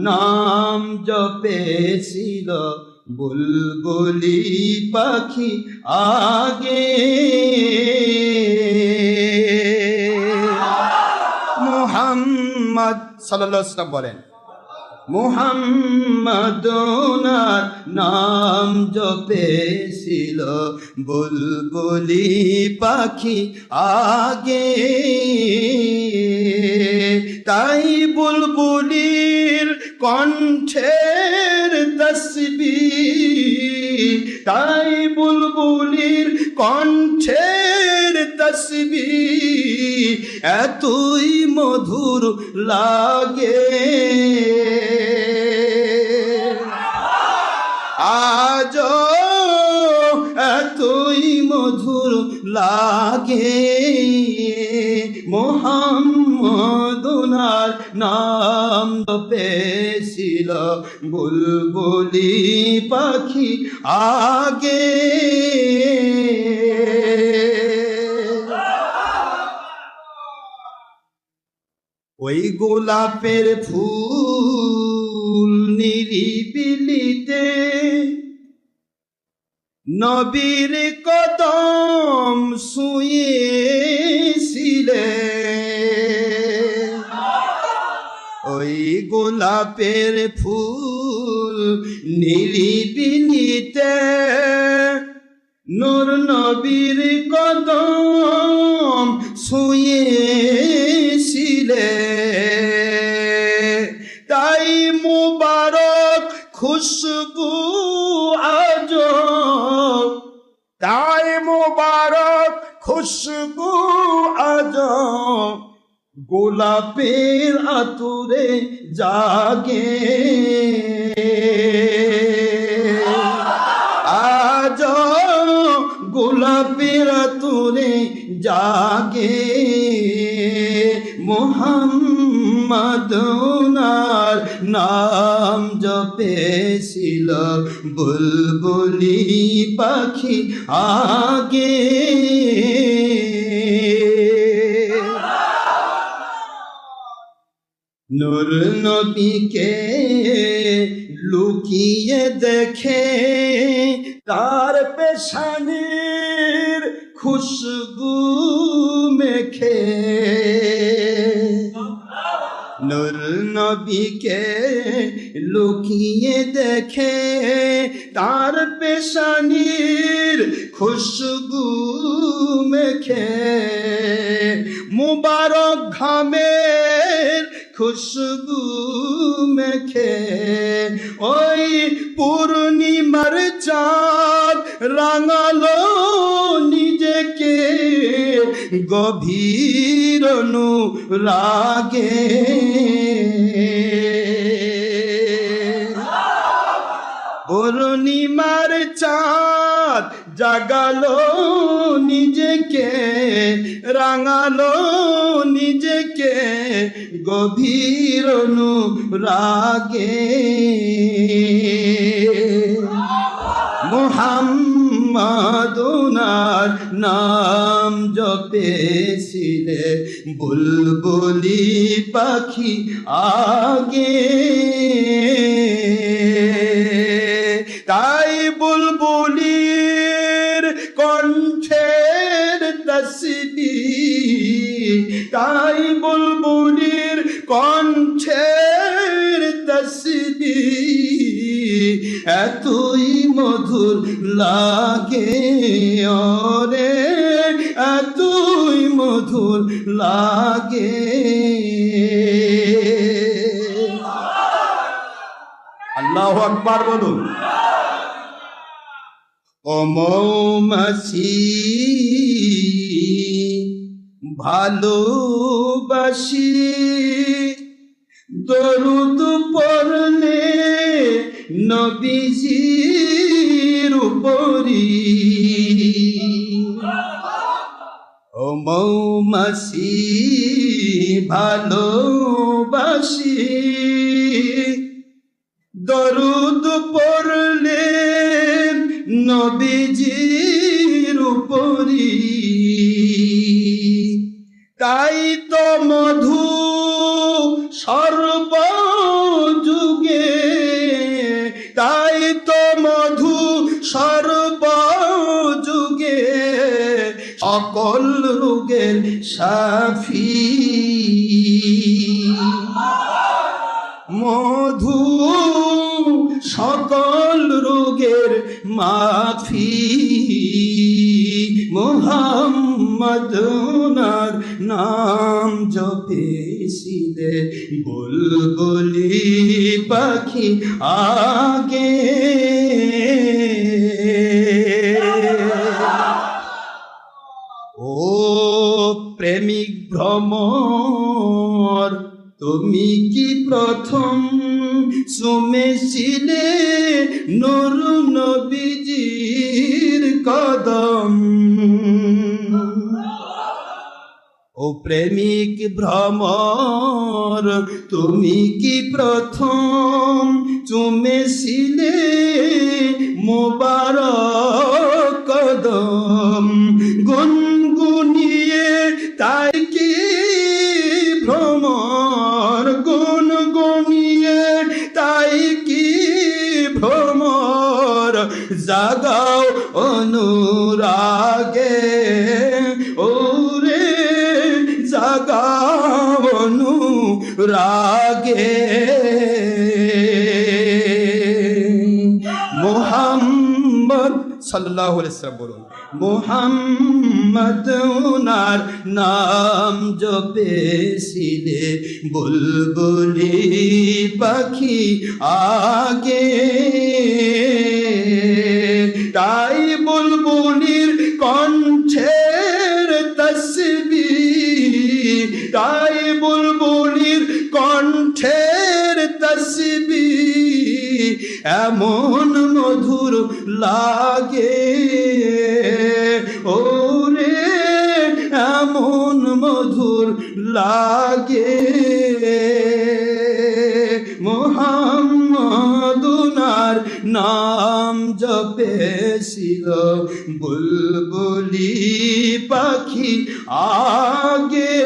নাম জপেছিল বুলবুলি পাখি আগে। মুহাম্মদ সাল্লাল্লাহু আলাইহি ওয়াসাল্লাম বলেন, মুহাম্মদ ওনার নাম জপেছিল বুলবুলি পাখি আগে। তাই বুলবুলির কণ্ঠের তসবিহ, তাই বুলবুলির কণ্ঠের তসবিহ এতই মধুর লাগে। আজ এতই মধুর লাগে। মুহাম্মদ ওনার নাম জপেছিল বুলবুলি পাখি আগে। ওই গোলাপের ফুল নিরিবিলিতে নবীর কদম ছুঁয়েছিলে। ওই গোলাপের ফুল নিরিবিলিতে নূর নবীর কদম ছুঁয়েছিলে। তাই মুবারক খুশবু আজ, তাই মুবারক খুশবু আজ গোলাপের আতুরে জাগে। আজ গোলাপের আতুরে জাগে। মুহাম্মদ ওনার নাম জপেছিল বুলবুলি পাখি আগে। নূর নবীকে লুকিয়ে দেখে তার পেশানির খুশবু মেখে। নূর নবীকে লুকিয়ে দেখে তার পেশানির খুশবু মেখে। মুবারক ঘামের খুশবু মেখে ওই পূর্ণিমার চাঁদ রাঙালো নিজেকে গভীর অনুরাগে। পূর্ণিমার চাঁদ জাগালো নিজেকে, রাঙালো নিজেকে গভীর অনুরাগে। মুহাম্মদ ওনার নাম জপেছিলে বুলবুলি পাখি আগে। তাই বুলবুলির কণ্ঠের তসবিহ, তাই বুলবুলির কণ্ঠের তসবিহ এতই মধুর লাগে। ওরে এতই মধুর লাগে। আল্লাহু আকবার বলুন। ও মৌমাছি ভালোবাসি দরুদ পড়লে নবীজির উপরি। ও মৌমাছি ভালোবাসি দরুদ পড়লে নবীজির উপরি। তাই তো মধু সর্বযুগ তাই তো মধু সর্বযুগে সকল রোগের শাফি। মধু সকল রোগের মাফি। মুহাম্মদ ওনার নাম জপেছিলে বুলবুলি পাখি আগে। ও প্রেমিক ভ্রমর, তুমি কি প্রথম শুনেছিলে নূর নবীজির কদম? ও প্রেমিক ভ্রমর, তুমি কি প্রথম চুমেছিলে মোবারক কদম? গুনগুনিয়ে তাই কি ভ্রমর, গুনগুনিয়ে তাই কি ভ্রমর? জাগাও অনুরাগে ওরে, জাগাও অনুরাগে। মুহাম্মদ সাল্লাল্লাহু আলাইহি ওয়াসাল্লাম বলুন, মুহাম্মদ ওনার নাম জপেছিলে বুলবুলি পাখি আগে। তাই বুলবুলির কণ্ঠের তসবিহ, তাই বুলবুলির কণ্ঠের তসবিহ এমন মধুর লাগে ওরে, এমন মধুর লাগে। মুহাম্মদ ওনার নাম জপেছিল বুলবুলি পাখি আগে।